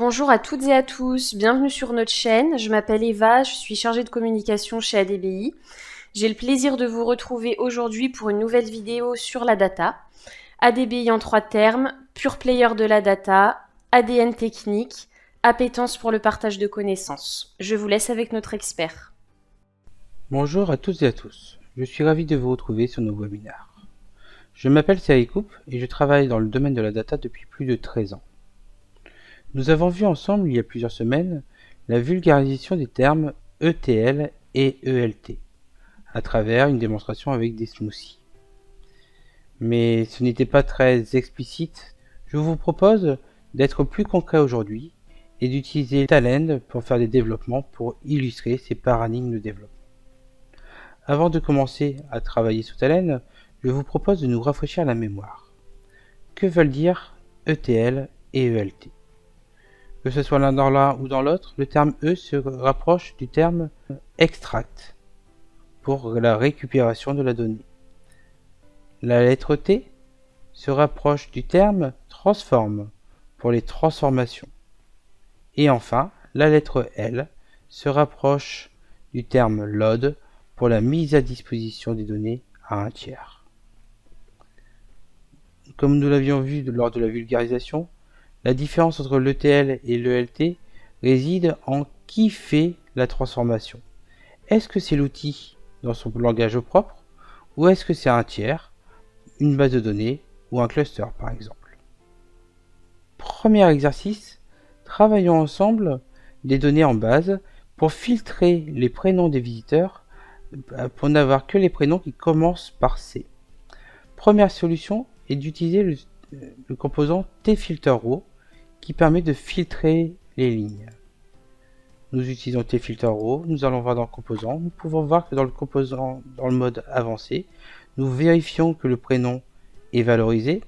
Bonjour à toutes et à tous, bienvenue sur notre chaîne. Je m'appelle Eva, je suis chargée de communication chez ADBI. J'ai le plaisir de vous retrouver aujourd'hui pour une nouvelle vidéo sur la data. ADBI en 3 termes, pure player de la data, ADN technique, appétence pour le partage de connaissances. Je vous laisse avec notre expert. Bonjour à toutes et à tous, je suis ravi de vous retrouver sur nos webinaires. Je m'appelle Cyril Coupe et je travaille dans le domaine de la data depuis plus de 13 ans. Nous avons vu ensemble il y a plusieurs semaines la vulgarisation des termes ETL et ELT à travers une démonstration avec des smoothies. Mais ce n'était pas très explicite, je vous propose d'être plus concret aujourd'hui et d'utiliser Talend pour faire des développements pour illustrer ces paradigmes de développement. Avant de commencer à travailler sous Talend, je vous propose de nous rafraîchir la mémoire. Que veulent dire ETL et ELT? Que ce soit l'un dans l'un ou dans l'autre, le terme E se rapproche du terme extract pour la récupération de la donnée. La lettre T se rapproche du terme transform pour les transformations. Et enfin, la lettre L se rapproche du terme load pour la mise à disposition des données à un tiers. Comme nous l'avions vu lors de la vulgarisation, la différence entre l'ETL et l'ELT réside en qui fait la transformation. Est-ce que c'est l'outil dans son langage propre ou est-ce que c'est un tiers, une base de données ou un cluster par exemple? Premier exercice, travaillons ensemble des données en base pour filtrer les prénoms des visiteurs pour n'avoir que les prénoms qui commencent par C. Première solution est d'utiliser le composant tfilterRow qui permet de filtrer les lignes. Nous utilisons tfilterRow, nous allons voir dans le composant, nous pouvons voir que dans le composant, dans le mode avancé, nous vérifions que le prénom est valorisé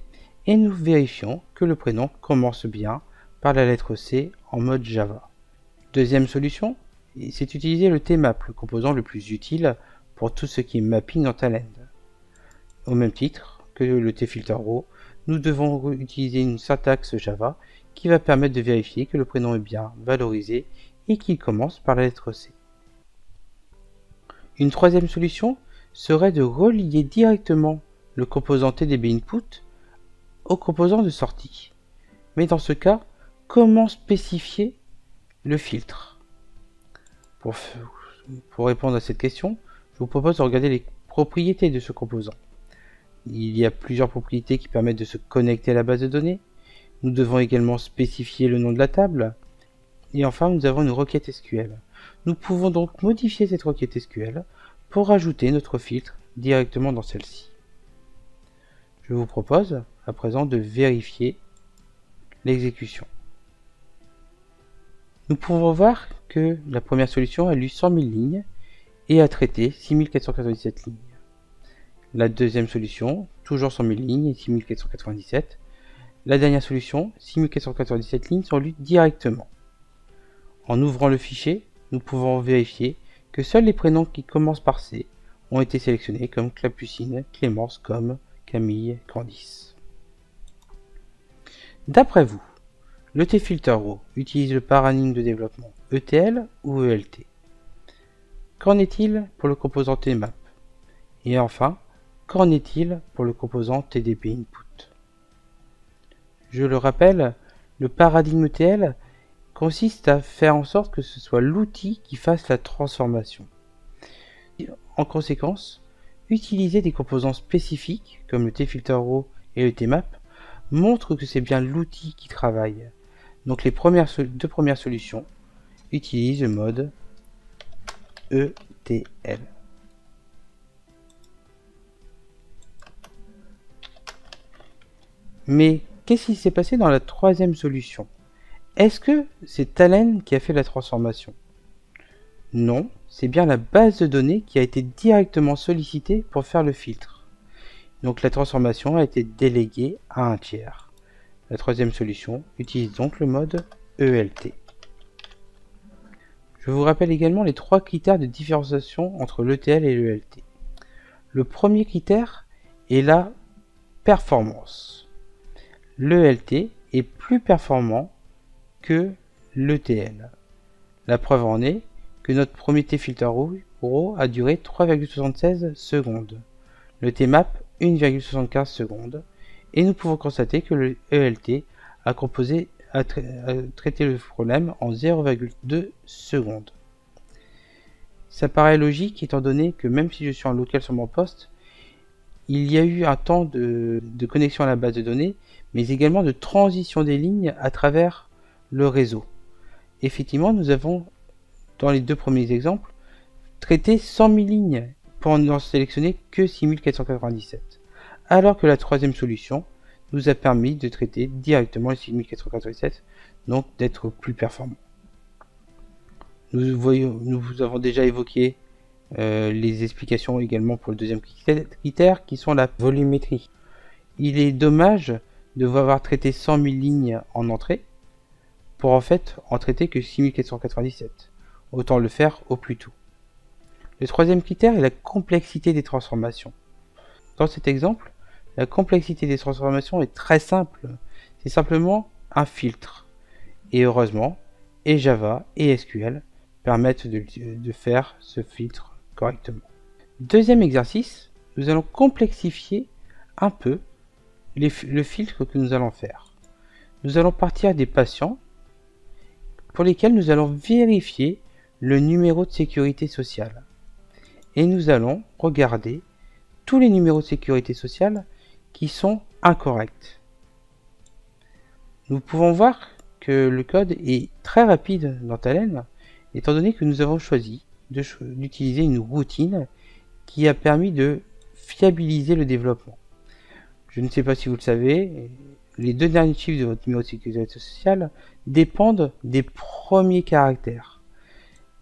et nous vérifions que le prénom commence bien par la lettre C en mode Java. Deuxième solution, c'est d'utiliser le tmap, le composant le plus utile pour tout ce qui est mapping dans Talend. Au même titre que le tfilterRow, nous devons utiliser une syntaxe Java qui va permettre de vérifier que le prénom est bien valorisé et qu'il commence par la lettre C. Une troisième solution serait de relier directement le composant TDBinput au composant de sortie. Mais dans ce cas, comment spécifier le filtre? Pour répondre à cette question, je vous propose de regarder les propriétés de ce composant. Il y a plusieurs propriétés qui permettent de se connecter à la base de données. Nous devons également spécifier le nom de la table. Et enfin, nous avons une requête SQL. Nous pouvons donc modifier cette requête SQL pour ajouter notre filtre directement dans celle-ci. Je vous propose à présent de vérifier l'exécution. Nous pouvons voir que la première solution a lu 100 000 lignes et a traité 6497 lignes. La deuxième solution, toujours 100 000 lignes et 6497. La dernière solution, 6497 lignes sont lues directement. En ouvrant le fichier, nous pouvons vérifier que seuls les prénoms qui commencent par C ont été sélectionnés comme Capucine, Clémence, comme Camille, Candice. D'après vous, le tfilterRow utilise le paradigme de développement ETL ou ELT? Qu'en est-il pour le composant tmap? Et enfin, qu'en est-il pour le composant tdbinput? Je le rappelle, le paradigme ETL consiste à faire en sorte que ce soit l'outil qui fasse la transformation. En conséquence, utiliser des composants spécifiques comme le tfilterRow et le tmap montre que c'est bien l'outil qui travaille. Donc les deux premières solutions utilisent le mode ETL. Mais qu'est-ce qui s'est passé dans la troisième solution? Est-ce que c'est Talend qui a fait la transformation? Non, c'est bien la base de données qui a été directement sollicitée pour faire le filtre. Donc la transformation a été déléguée à un tiers. La troisième solution utilise donc le mode ELT. Je vous rappelle également les 3 critères de différenciation entre l'ETL et l'ELT. Le premier critère est la performance. L'ELT est plus performant que l'ETL. La preuve en est que notre premier tfilter row a duré 3,76 secondes, le tmap 1,75 secondes, et nous pouvons constater que le ELT a traité le problème en 0,2 secondes. Ça paraît logique étant donné que même si je suis en local sur mon poste, il y a eu un temps de connexion à la base de données, mais également de transition des lignes à travers le réseau. Effectivement, nous avons, dans les deux premiers exemples, traité 100 000 lignes pour n'en sélectionner que 6497, alors que la troisième solution nous a permis de traiter directement les 6497, donc d'être plus performant. Nous avons déjà évoqué les explications également pour le deuxième critère qui sont la volumétrie. Il est dommage de devoir traiter 100 000 lignes en entrée pour en fait en traiter que 6497. Autant le faire au plus tôt. Le troisième critère est la complexité des transformations. Dans cet exemple, la complexité des transformations est très simple. C'est simplement un filtre. Et heureusement, et Java et SQL permettent de faire ce filtre correctement. Deuxième exercice, nous allons complexifier un peu le filtre que nous allons faire. Nous allons partir des patients pour lesquels nous allons vérifier le numéro de sécurité sociale. Et nous allons regarder tous les numéros de sécurité sociale qui sont incorrects. Nous pouvons voir que le code est très rapide dans Talend, étant donné que nous avons choisi d'utiliser une routine qui a permis de fiabiliser le développement. Je ne sais pas si vous le savez, les deux derniers chiffres de votre numéro de sécurité sociale dépendent des premiers caractères.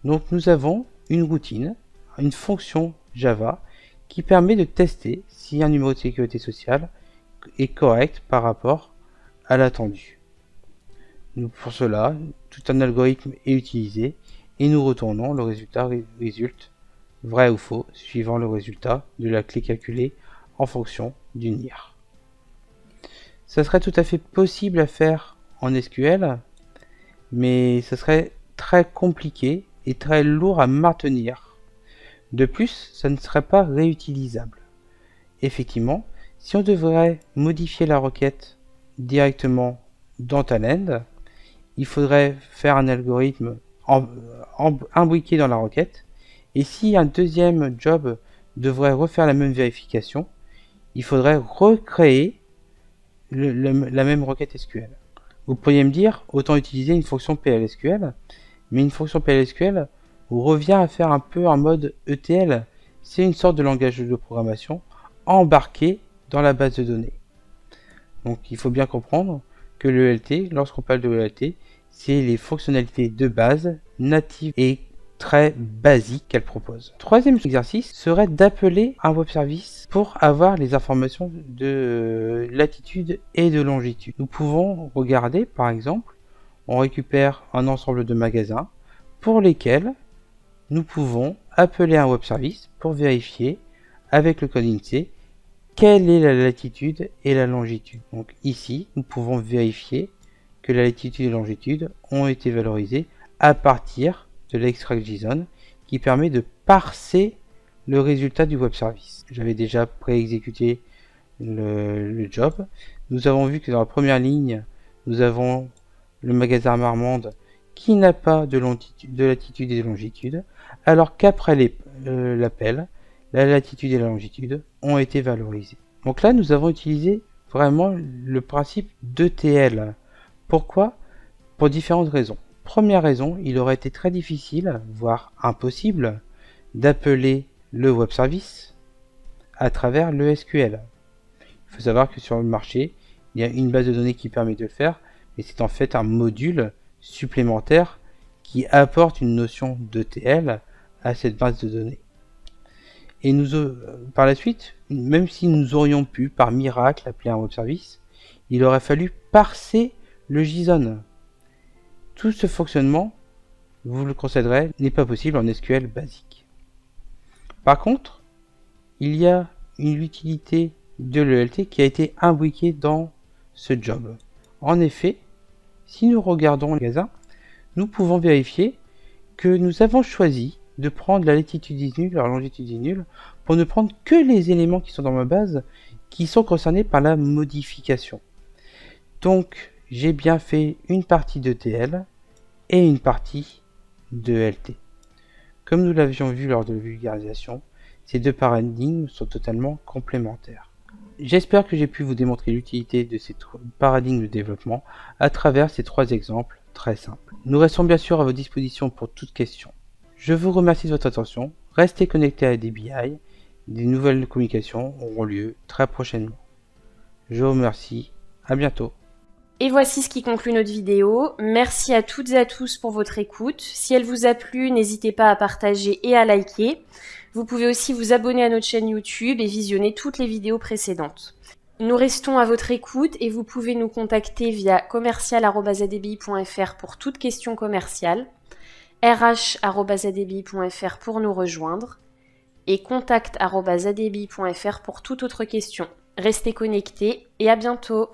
Donc nous avons une routine, une fonction Java qui permet de tester si un numéro de sécurité sociale est correct par rapport à l'attendu. Pour cela, tout un algorithme est utilisé et nous retournons le résultat résulte vrai ou faux suivant le résultat de la clé calculée en fonction du NIR. Ça serait tout à fait possible à faire en SQL, mais ça serait très compliqué et très lourd à maintenir. De plus, ça ne serait pas réutilisable. Effectivement, si on devrait modifier la requête directement dans Talend, il faudrait faire un algorithme imbriqué dans la requête, et si un deuxième job devrait refaire la même vérification, il faudrait recréer la même requête SQL. Vous pourriez me dire, autant utiliser une fonction PLSQL, mais une fonction PLSQL revient à faire un peu en mode ETL. C'est une sorte de langage de programmation embarqué dans la base de données. Donc il faut bien comprendre que l'ELT, lorsqu'on parle de l'ELT, c'est les fonctionnalités de base, natives et très basiques qu'elle propose. Troisième exercice serait d'appeler un web service pour avoir les informations de latitude et de longitude. Nous pouvons regarder, par exemple, on récupère un ensemble de magasins pour lesquels nous pouvons appeler un web service pour vérifier avec le code INSEE quelle est la latitude et la longitude. Donc ici, nous pouvons vérifier que la latitude et la longitude ont été valorisées à partir de l'extract JSON qui permet de parser le résultat du web service. J'avais déjà pré-exécuté le job. Nous avons vu que dans la première ligne, nous avons le magasin Marmande qui n'a pas de latitude et de longitude, alors qu'après l'appel, la latitude et la longitude ont été valorisées. Donc là, nous avons utilisé vraiment le principe d'ETL. Pourquoi? Pour différentes raisons. Première raison, il aurait été très difficile, voire impossible, d'appeler le web service à travers le SQL. Il faut savoir que sur le marché, il y a une base de données qui permet de le faire, mais c'est en fait un module supplémentaire qui apporte une notion d'ETL à cette base de données. Et par la suite, même si nous aurions pu, par miracle, appeler un web service, il aurait fallu parser le JSON. Tout ce fonctionnement, vous le concéderez, n'est pas possible en SQL basique. Par contre, il y a une utilité de l'ELT qui a été imbriquée dans ce job. En effet, si nous regardons le magasin, nous pouvons vérifier que nous avons choisi de prendre la latitude is nulle, la longitude is nulle, pour ne prendre que les éléments qui sont dans ma base qui sont concernés par la modification. Donc j'ai bien fait une partie de TL et une partie de LT. Comme nous l'avions vu lors de la vulgarisation, ces deux paradigmes sont totalement complémentaires. J'espère que j'ai pu vous démontrer l'utilité de ces paradigmes de développement à travers ces trois exemples très simples. Nous restons bien sûr à votre disposition pour toute question. Je vous remercie de votre attention, restez connectés à ADBI, des nouvelles communications auront lieu très prochainement. Je vous remercie, à bientôt. Et voici ce qui conclut notre vidéo. Merci à toutes et à tous pour votre écoute. Si elle vous a plu, n'hésitez pas à partager et à liker. Vous pouvez aussi vous abonner à notre chaîne YouTube et visionner toutes les vidéos précédentes. Nous restons à votre écoute et vous pouvez nous contacter via commercial@adbi.fr pour toute question commerciale, rh@adbi.fr pour nous rejoindre et contact@adbi.fr pour toute autre question. Restez connectés et à bientôt.